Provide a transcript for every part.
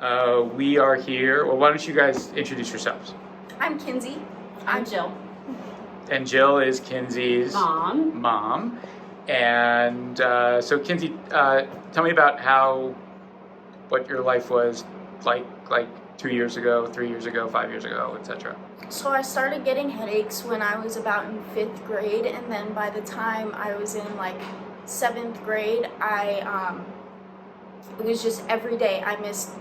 We are here. Well, why don't you guys introduce yourselves? I'm Kinsey. I'm Jill. And Jill is Kinsey's Mom. And so Kinsey, tell me about what your life was like 2 years ago, 3 years ago, 5 years ago, etc. So I started getting headaches when I was about in 5th grade, and then by the time I was in like 7th grade, it was just every day. I missed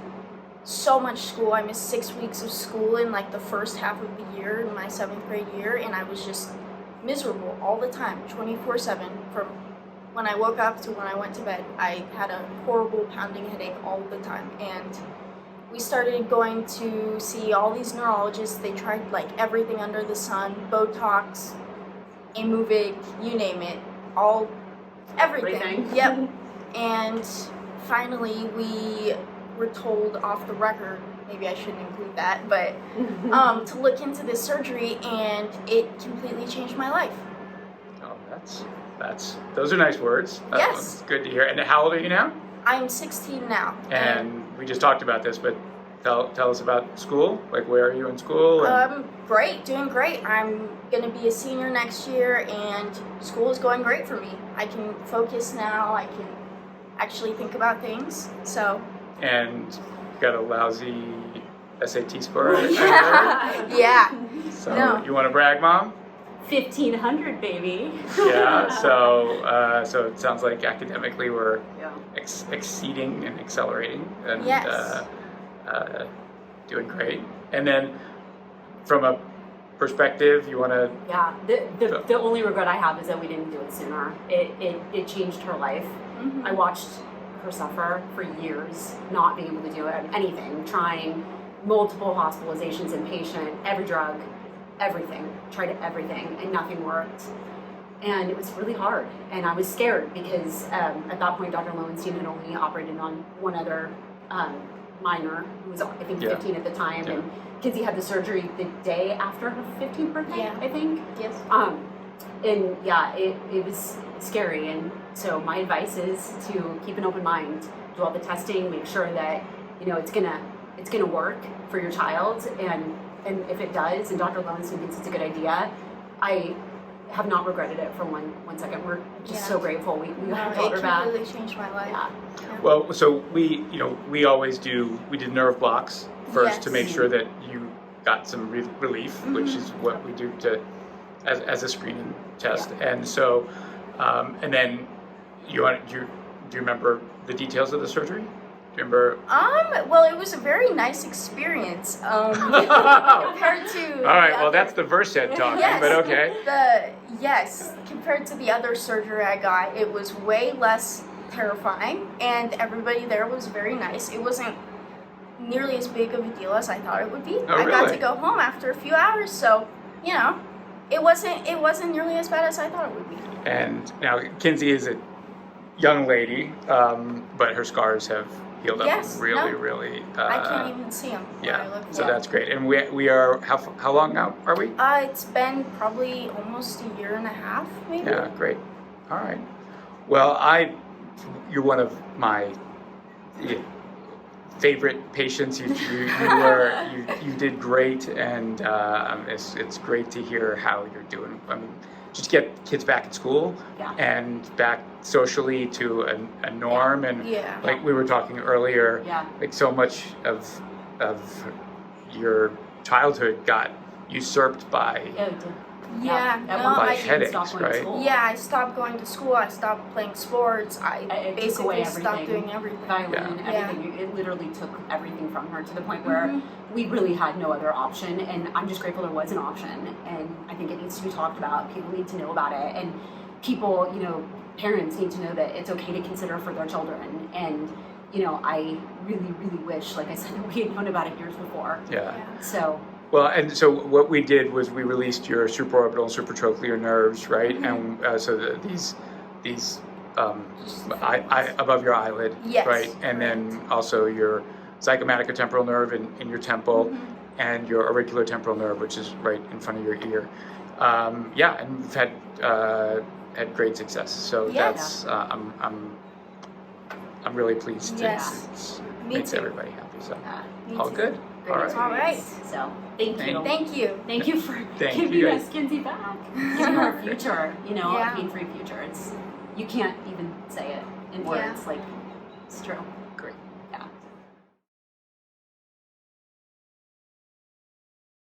so much school. I missed 6 weeks of school in like the first half of the year, in my 7th grade year, and I was just miserable all the time, 24/7. From when I woke up to when I went to bed, I had a horrible pounding headache all the time. And we started going to see all these neurologists. They tried like everything under the sun, Botox, Aimovig, you name it, everything. Yep. And finally we were told off the record, maybe I shouldn't include that, but to look into this surgery, and it completely changed my life. Oh, those are nice words. Yes. Good to hear. And how old are you now? I'm 16 now. And we just talked about this, but tell us about school. Like, where are you in school? Great, doing great. I'm going to be a senior next year, and school is going great for me. I can focus now. I can actually think about things. So. And you got a lousy SAT score? Yeah. So No. You want to brag, Mom? 1,500, baby. Yeah. So it sounds like academically we're exceeding and accelerating and Yes. Doing great. And then from a perspective, you want to? Yeah. The only regret I have is that we didn't do it sooner. It changed her life. Mm-hmm. I watched her suffer for years, not being able to do anything, trying multiple hospitalizations inpatient, every drug, everything, tried everything, and nothing worked. And it was really hard, and I was scared because at that point Dr. Lowenstein had only operated on one other minor who was, I think, 15 at the time, and Kinsey had the surgery the day after her 15th birthday, I think. Yes. And yeah, it was scary, and so my advice is to keep an open mind, do all the testing, make sure that it's gonna work for your child, and if it does, and Dr. Lowenstein thinks it's a good idea, I have not regretted it for one second. We're just so grateful we got her back. It completely changed my life. Yeah. Well, so we always we did nerve blocks first to make sure that you got some relief, which is what we do as a screening test. And so, and then do you remember the details of the surgery? Do you remember? Well, it was a very nice experience compared to. All right, well, that's the Versed talking, Yes, but okay. Compared to the other surgery I got, it was way less terrifying, and everybody there was very nice. It wasn't nearly as big of a deal as I thought it would be. Oh, I got really? to go home after a few hours, so it wasn't nearly as bad as I thought it would be. And now Kinsey is a young lady, but her scars have healed up really. I can't even see them. So that's great. And we are how long now are we? It's been probably almost a year and a half, maybe. Yeah, great. All right. Well, you're one of my favorite patients. You did great, and it's great to hear how you're doing. I mean, just get kids back at school and back socially to a norm, and like we were talking earlier, like so much of your childhood got usurped by headaches, right? Yeah, I stopped going to school. I stopped playing sports. I basically stopped doing everything. Violin, everything. It literally took everything from her to the point where we really had no other option. And I'm just grateful there was an option. And I think it needs to be talked about. People need to know about it. And people, parents need to know that it's okay to consider for their children. And, I really, really wish, like I said, that we had known about it years before. So. Well, and so what we did was we released your supraorbital and supratrochlear nerves, right? And so these above your eyelid, right? And then also your zygomatic temporal nerve in your temple, and your auricular temporal nerve, which is right in front of your ear. And we've had great success. So that's I'm really pleased. Yes. Me makes too. everybody happy. So Me all too. good. Great All right. All right. experience. So thank you. Thank you. Thank you for Thank giving you us guys. Kinsey back. Giving her a future, Yeah. a pain-free future. You can't even say it in words. Like, it's true.